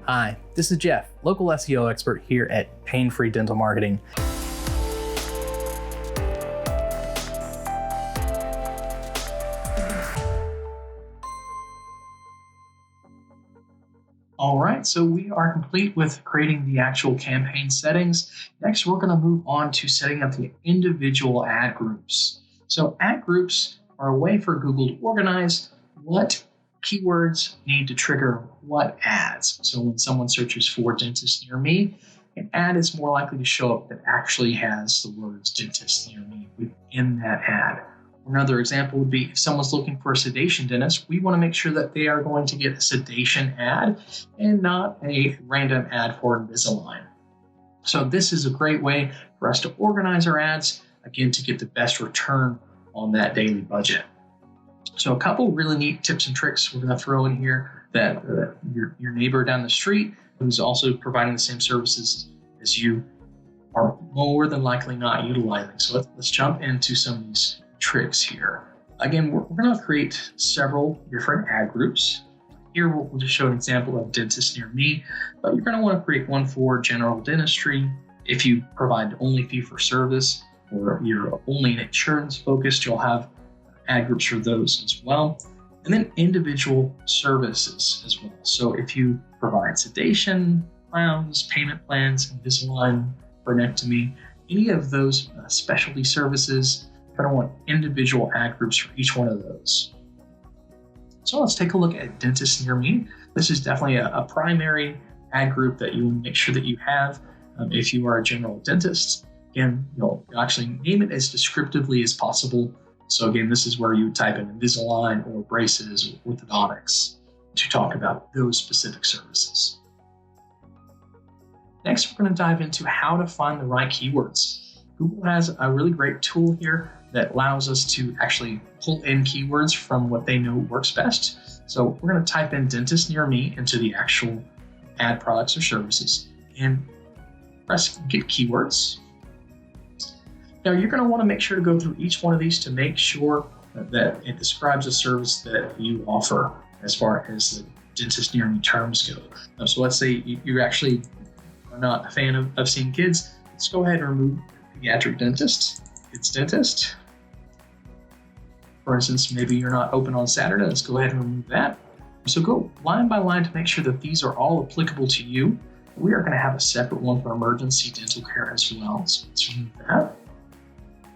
Hi, this is Jeff, local SEO expert here at Pain-Free Dental Marketing. All right, so we are complete with creating the actual campaign settings. Next, we're going to move on to setting up the individual ad groups. So ad groups are a way for Google to organize what keywords need to trigger what ads. So when someone searches for dentist near me, an ad is more likely to show up that actually has the words dentist near me within that ad. Another example would be if someone's looking for a sedation dentist, we want to make sure that they are going to get a sedation ad and not a random ad for Invisalign. So this is a great way for us to organize our ads, again, to get the best return on that daily budget. So a couple really neat tips and tricks we're going to throw in here that your neighbor down the street who's also providing the same services as you are more than likely not utilizing. So let's jump into some of these tricks here. Again, we're going to create several different ad groups. Here we'll just show an example of dentist near me, but you're going to want to create one for general dentistry. If you provide only fee for service or you're only insurance focused, you'll have ad groups for those as well. And then individual services as well. So if you provide sedation, crowns, payment plans, Invisalign, bronectomy, any of those specialty services, you're going to want individual ad groups for each one of those. So let's take a look at dentist near me. This is definitely a primary ad group that you want to make sure that you have if you are a general dentist. Again, you'll actually name it as descriptively as possible. So again, this is where you would type in Invisalign or braces or orthodontics to talk about those specific services. Next, we're going to dive into how to find the right keywords. Google has a really great tool here that allows us to actually pull in keywords from what they know works best. So we're going to type in dentist near me into the actual ad products or services and press get keywords. Now you're going to want to make sure to go through each one of these to make sure that it describes a service that you offer as far as the dentist near me terms go. So let's say you actually are not a fan of seeing kids. Let's go ahead and remove pediatric dentist, kids dentist. For instance, maybe you're not open on Saturday. Let's go ahead and remove that. So go line by line to make sure that these are all applicable to you. We are going to have a separate one for emergency dental care as well. So let's remove that.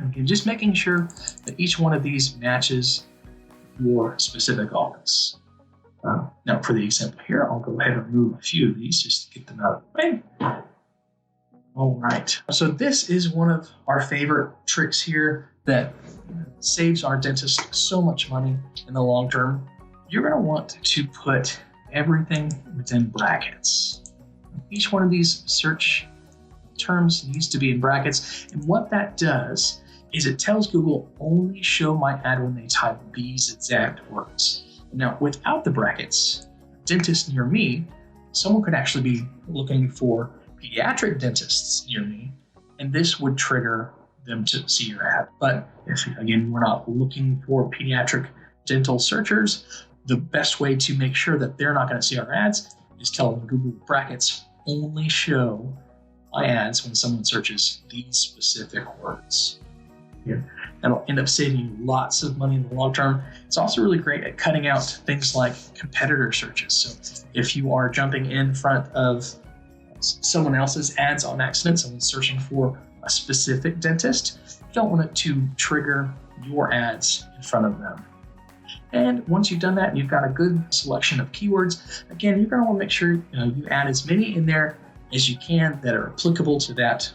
Again, just making sure that each one of these matches your specific office. Now for the example here, I'll go ahead and remove a few of these just to get them out of the way. All right, so this is one of our favorite tricks here that saves our dentists so much money in the long term. You're going to want to put everything within brackets. Each one of these search terms needs to be in brackets, and what that does is it tells Google only show my ad when they type these exact words. Now, without the brackets, dentist near me, someone could actually be looking for pediatric dentists near me, and this would trigger them to see your ad. But if, again, we're not looking for pediatric dental searchers, the best way to make sure that they're not going to see our ads is telling Google brackets only show my ads when someone searches these specific words. That'll end up saving you lots of money in the long term. It's also really great at cutting out things like competitor searches. So if you are jumping in front of someone else's ads on accident, someone's searching for a specific dentist, you don't want it to trigger your ads in front of them. And once you've done that and you've got a good selection of keywords, again, you're going to want to make sure you add as many in there as you can that are applicable to that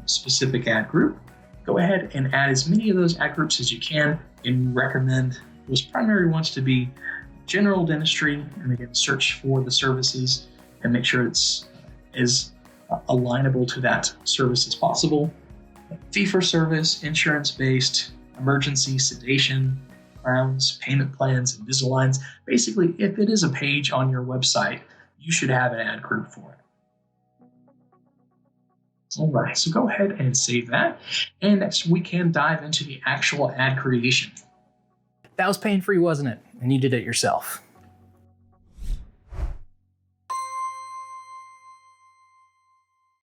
specific ad group. Go ahead and add as many of those ad groups as you can, and recommend those primary ones to be general dentistry, and again, search for the services and make sure it's as alignable to that service as possible. Fee for service, insurance-based, emergency, sedation, crowns, payment plans, Invisaligns. Basically, if it is a page on your website, you should have an ad group for it. All right, so go ahead and save that. And next we can dive into the actual ad creation. That was pain-free, wasn't it? And you did it yourself.